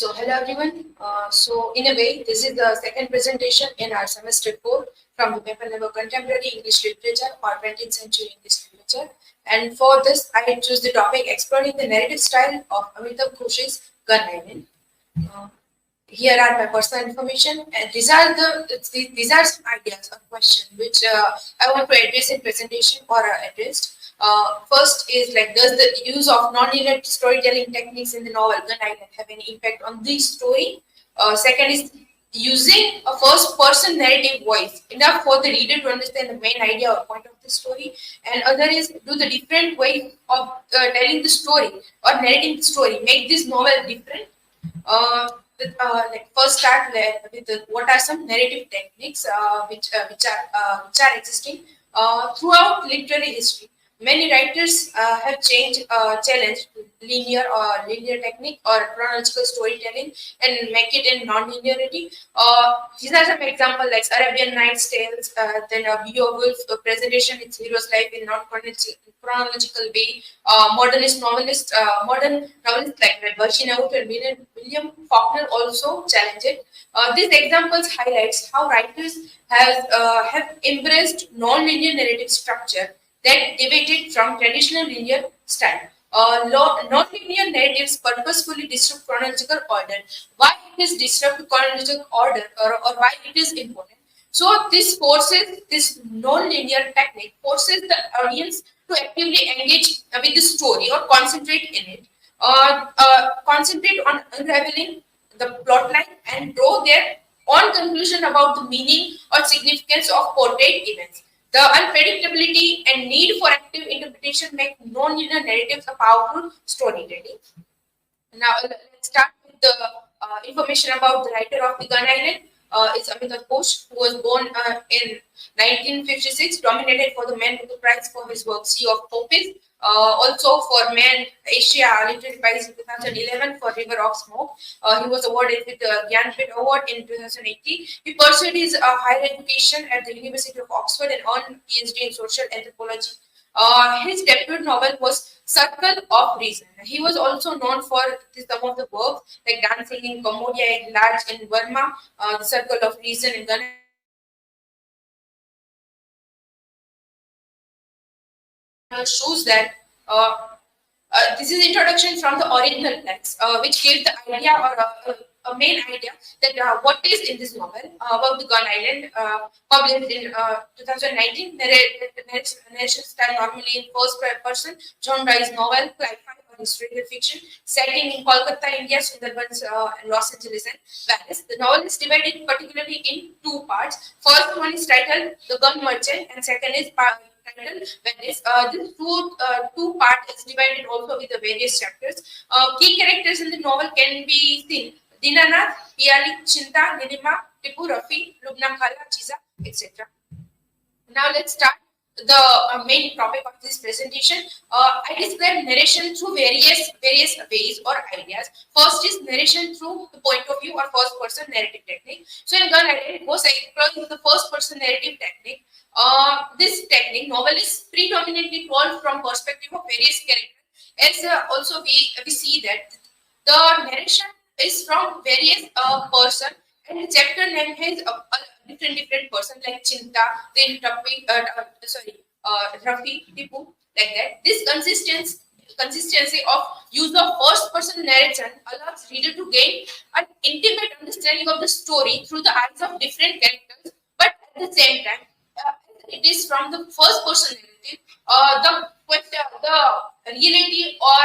Hello everyone. In a way, this is the second presentation in our semester 4 from the paper number Contemporary English Literature or 20th Century English Literature. And for this, I choose the topic Exploring the Narrative Style of Amitabh Ghos's Gun Island. Uh, Here are my personal information, and these are some ideas or questions which I want to address in presentation or addressed. First is like, does the use of non-linear storytelling techniques in the novel Gun Island have any impact on the story? Second is using a first-person narrative voice enough for the reader to understand the main idea or point of the story. And other is, do the different way of telling the story or narrating the story make this novel different? Uh, like first start with what are some narrative techniques which are existing throughout literary history. Many writers have challenged linear technique or chronological storytelling and make it in non-linearity. These are some examples like Arabian Nights Tales, then Beowulf presentation its hero's life in non-chronological way. Modern novelists like Virginia Woolf and William Faulkner also challenge it. These examples highlights how writers have embraced non-linear narrative structure that deviated from traditional linear style. Non-linear narratives purposefully disrupt chronological order. Why it is disrupt chronological order, or why it is important? So this non-linear technique forces the audience to actively engage with the story or concentrate in it, concentrate on unraveling the plotline and draw their own conclusion about the meaning or significance of portrayed events. The unpredictability and need for active interpretation make non-linear narratives a powerful storytelling. Now let's start with the information about the writer of the Gun Island. Is Amitabh Ghosh, who was born in 1956, nominated for the Man Booker Prize for his work Sea of Poppies. Also for Man Asia Literary Prize in 2011 for River of Smoke. He was awarded with the Gyanpith Award in 2018. He pursued his higher education at the University of Oxford and earned PhD in social anthropology. His debut novel was Circle of Reason. He was also known for some of the works like Dancing in Cambodia, Large in Burma, The Circle of Reason in Ghana. Shows that this is introduction from the original text, which gives the idea or a main idea that what is in this novel about the Gun Island, published in 2019. Narration style normally in first person. John Dye's novel, sci-fi or historical fiction, setting in Kolkata, India, Sundarbans, and Los Angeles and Paris. The novel is divided particularly in two parts. First one is titled The Gun Merchant, and second is title Venice. This two part is divided also with the various chapters. Key characters in the novel can be seen: Dinanath, Piali, Chinta, Nilima, Tipu, Rafi, Lubna Khala, Chiza, etc. Now let's start the main topic of this presentation. I describe narration through various ways or ideas. First is narration through the point of view or first person narrative technique. So in Gun Island, most exploring the first person narrative technique. This technique, novel is predominantly told from perspective of various characters. As also we see that the narration is from various person, and the chapter name has a different person like Chinta, then Rafi, Tipu, like that. This consistency of use of first person narration allows reader to gain an intimate understanding of the story through the eyes of different characters, but at the same time, it is from the first person narrative. The reality or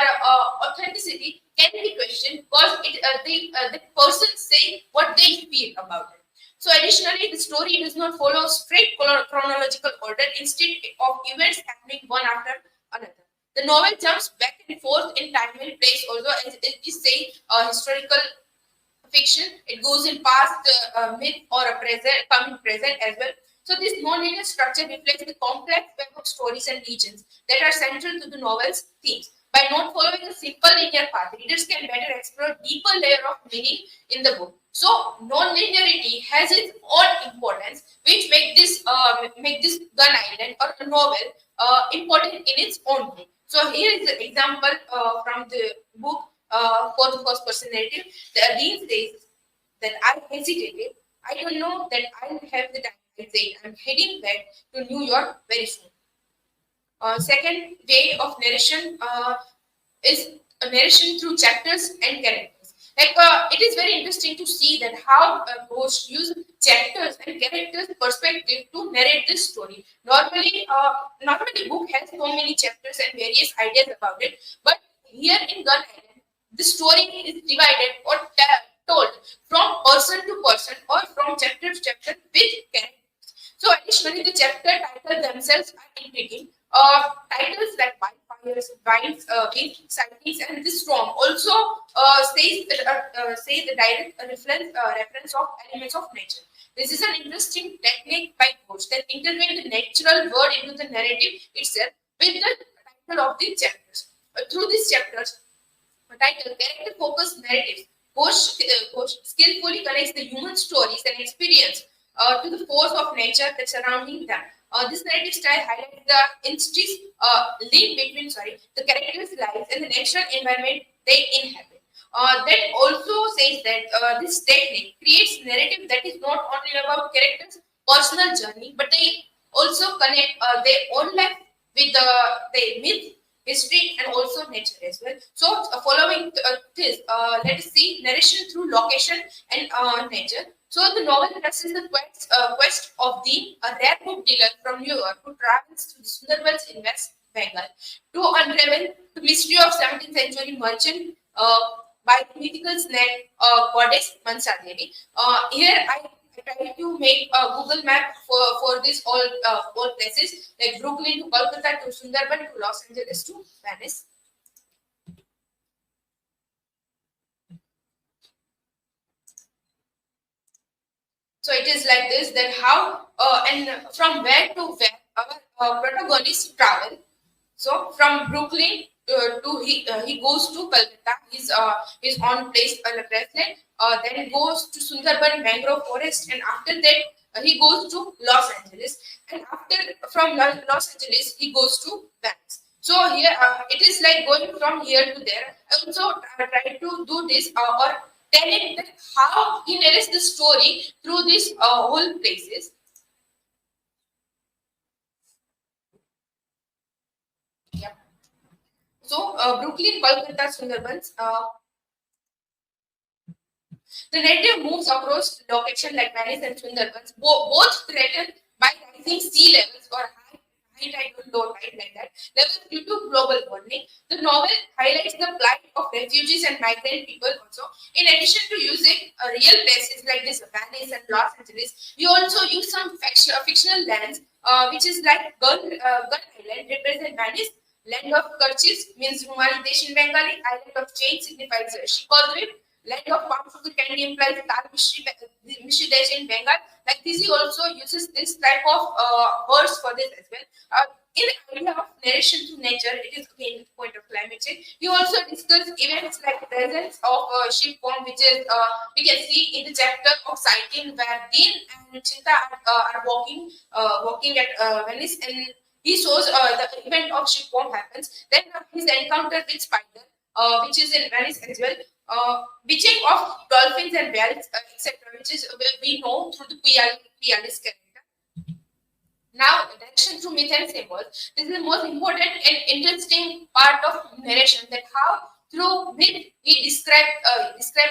authenticity can be questioned because the person say what they feel about it. So additionally, the story does not follow straight chronological order, instead of events happening one after another. The novel jumps back and forth in time and place, although as it is saying historical fiction, it goes in past, myth, or a present, coming present as well. So this non-linear structure reflects the complex web of stories and regions that are central to the novel's themes. By not following a simple linear path, readers can better explore deeper layer of meaning in the book. So non-linearity has its own importance, which make this Gun Island or a novel important in its own way. So here is the example from the book for the first person narrative. The dean says that I hesitated. I don't know that I'll have the time. I say I'm heading back to New York very soon. Second way of narration is a narration through chapters and characters. Like it is very interesting to see that how Ghosh use chapters and characters perspective to narrate this story. Normally book has so many chapters and various ideas about it, but here in Gun Island, the story is divided or told from person to person or from chapter to chapter with characters. So additionally, the chapter titles themselves are intriguing. Titles like wildfires, vines, wind, sightings, and the storm also say the direct reference of elements of nature. This is an interesting technique by Ghosh that interweave the natural world into the narrative itself with the title of the chapters. Through these chapters, title character focused narratives. Ghosh skillfully connects the human stories and experience to the force of nature that's surrounding them. This narrative style highlights the instincts link between the characters' lives and the natural environment they inhabit. That also says that this technique creates narrative that is not only about characters' personal journey, but they also connect their own life with the myth, history, and also nature as well. So, following this, let us see narration through location and nature. So, the novel traces the quest of Dean, a rare book dealer from New York who travels to the Sundarbans in West Bengal to unravel the mystery of 17th century merchant by the mythical snake goddess Mansa Devi. Here, I try to make a Google map for this all places like Brooklyn to Kolkata to Sundarban to Los Angeles to Venice. So it is like this that how and from where to where our protagonists travel. So from Brooklyn to he goes to Calcutta. He's on place President. Then goes to Sundarban mangrove forest, and after that he goes to Los Angeles. And after from Los Angeles he goes to Venice. So here it is like going from here to there. I also try to do this or telling that how he narrates the story through these whole places. Yeah. So Brooklyn, Kolkata, Sundarbans. The narrative moves across locations like Venice and Sundarbans, both threatened by rising sea levels or high tide or low tide like that levels due to global warming. The novel highlights the plight of refugees and migrant people also. In addition to using real places like this Venice and Los Angeles, we also use some fictional lands, which is like Gun Island represent Venice. Land of Kerchies means Rumali Desh in Bengali. Island of Chain signifies Shikodwip. Land of palm sugar candy implies Tal Mishri Desh in Bengal. Like this, he also uses this type of words for this as well. In the idea of narration through nature, it is again the point of climate change. He also discussed events like the presence of ship form, which is we can see in the chapter of sighting where Dean and Chinta are walking at Venice, and he shows the event of ship form happens. Then his encounter with spider, which is in Venice as well. Witching of dolphins and whales, etc., which is we know through the Pialis character. Now, direction through myth and symbols. This is the most important and interesting part of narration. That how through myth he described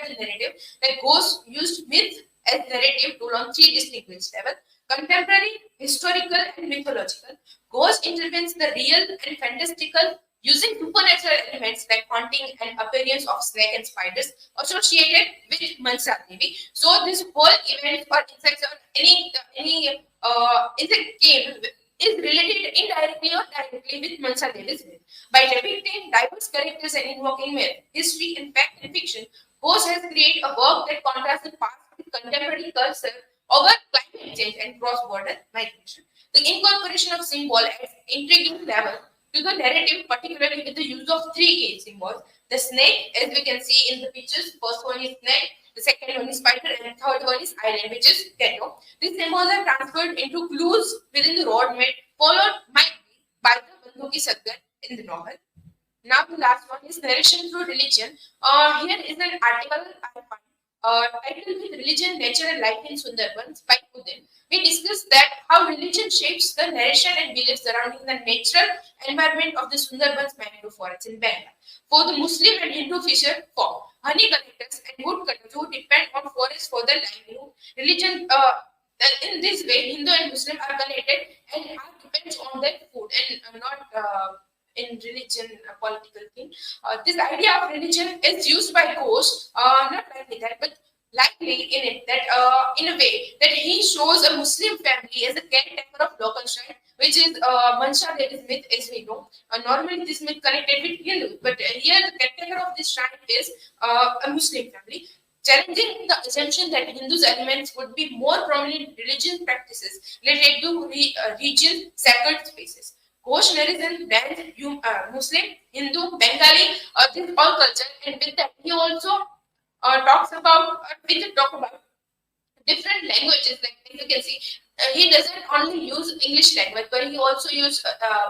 the narrative. That Ghosh used myth as narrative tool on three distinct levels: contemporary, historical, and mythological. Ghosh intervenes the real and fantastical using supernatural elements like haunting and appearance of snake and spiders associated with Mansa Devi. So this whole event or insects or any insect game is related indirectly or directly with Mansa Devi's myth. By depicting diverse characters and invoking myth, history, and fact and fiction, Ghosh has created a work that contrasts the past with contemporary culture over climate change and cross-border migration. The incorporation of symbol adds intriguing level to the narrative, particularly with the use of three key symbols. The snake, as we can see in the pictures, first one is snake, the second one is spider, and the third one is island, which is ghetto. These symbols are transferred into clues within the road made, followed might be by the Bandhuki Sadgar in the novel. Now the last one is narration through religion. Here is an article I found titled with Religion, Nature and Life in Sundarbans by Udin. We discussed that how religion shapes the narration and beliefs surrounding the natural environment of the Sundarbans mangrove forests in Bengal. For the Muslim and Hindu fisher folk, honey collectors and wood cutters who depend on forests for their livelihood, religion in this way, Hindu and Muslim are connected and are depends on their food and not in religion political thing. This idea of religion is used by Ghosh, not likely that, but likely in it that in a way that he shows a Muslim family as a caretaker of local shrine, which is Mansha Devi's myth, as we know. Normally, this myth connected with Hindu, but here the caretaker of this shrine is a Muslim family, challenging the assumption that Hindus elements would be more prominent in religious practices related to region sacred spaces. Ghosh narration blends Muslim, Hindu, Bengali, this all culture, and with that he also talks about talk about different languages. Like you can see, he doesn't only use English language, but he also use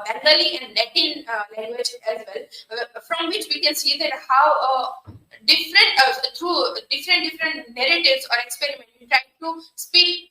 Bengali and Latin language as well. From which we can see that how different through different narratives or experiments, we try to speak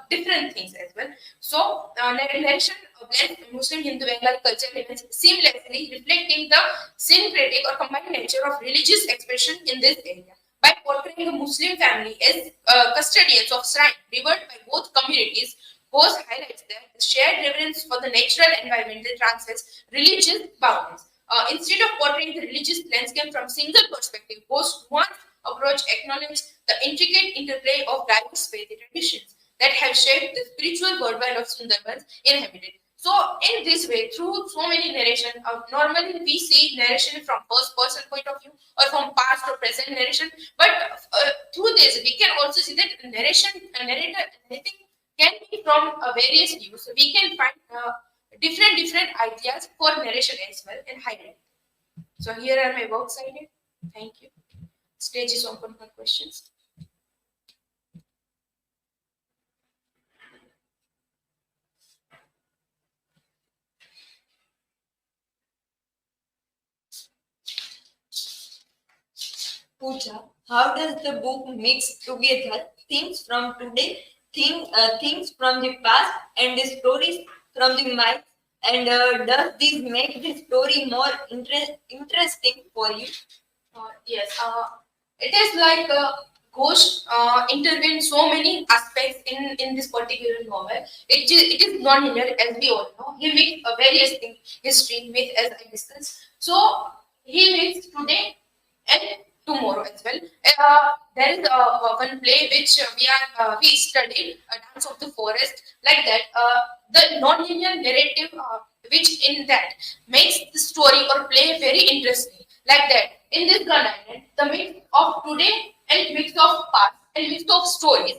different things as well. So narration blends Muslim, Hindu, Bengali culture elements seamlessly, reflecting the syncretic or combined nature of religious expression in this area. By portraying a Muslim family as custodians of shrine revered by both communities, Bose highlights the shared reverence for the natural environment that transcends religious boundaries. Instead of portraying the religious landscape from single perspective, Bose one approach acknowledges the intricate interplay of diverse faith traditions that have shaped the spiritual worldwide of Sundarbans inhabited. So, in this way, through so many narration, normally we see narration from first person point of view or from past or present narration, but through this we can also see that narrator, anything can be from various views. So we can find different ideas for narration as well and highlight. So here are my works I did. Thank you. Stage is open for questions. Pooja, how does the book mix together themes from today, themes from the past, and the stories from the myth? And does this make the story more interesting for you? Yes, it is like Ghosh intervened so many aspects in this particular novel. It is non-linear, as we all know. He mixed various things, history, myth, as I discussed. So he mixed today and tomorrow as well. There is one play which we studied, Dance of the Forest, like that. The non-linear narrative, which in that makes the story or play very interesting, like that. In this Gun Island, the mix of today and mix of past and mix of stories,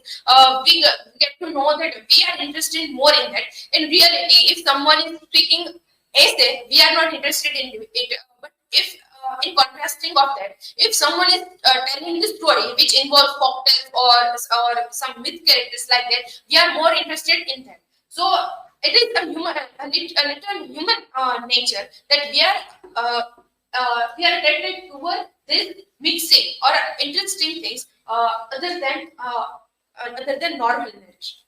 we get to know that we are interested more in that. In reality, if someone is speaking essay, we are not interested in it. But if in contrasting of that, if someone is telling the story which involves cocktails or some myth characters like that, we are more interested in that. So it is a little human nature that we are attracted toward this mixing or interesting things other than normal narration.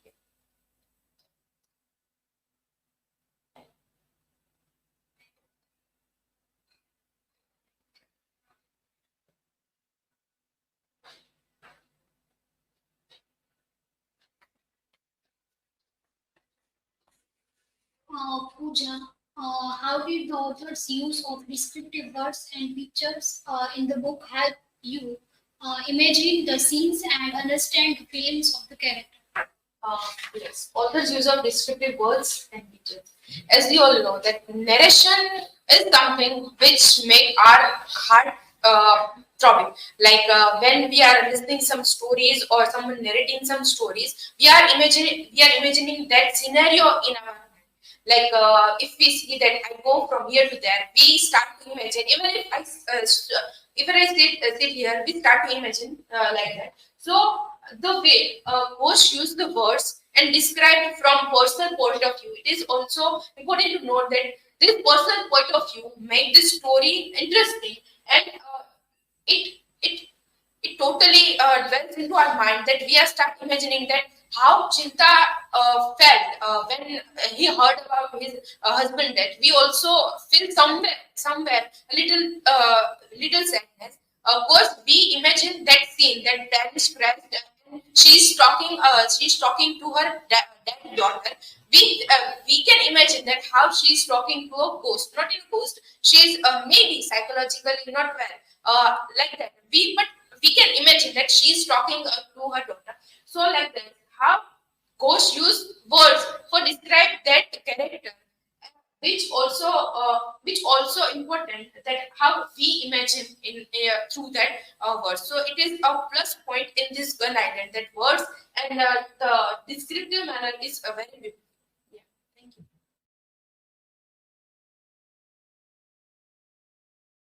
Pooja, how did the author's use of descriptive words and pictures in the book help you imagine the scenes and understand the feelings of the character? Yes, author's use of descriptive words and pictures. As we all know, that narration is something which make our heart throbbing. Like when we are listening some stories or someone narrating some stories, we are imagining that scenario in our mind. Like if we see that I go from here to there, we start to imagine. Even if I sit here, we start to imagine like that. So the way Ghosh use the words and describe from personal point of view, it is also important to note that This personal point of view make this story interesting, and it it it totally dwells into our mind that we are start imagining that how Chinta felt when he heard about his husband death. We also feel somewhere a little sadness. Of course, we imagine that scene that Dan is stressed and she's talking to her dead daughter. We can imagine that how she's talking to a ghost, not a ghost. She's maybe psychologically not well, like that. We can imagine that she's talking to her daughter. So like that, how ghosts use words for describe that character, which also important that how we imagine in through that words. So it is a plus point in this Gun Island that words and the descriptive manner is very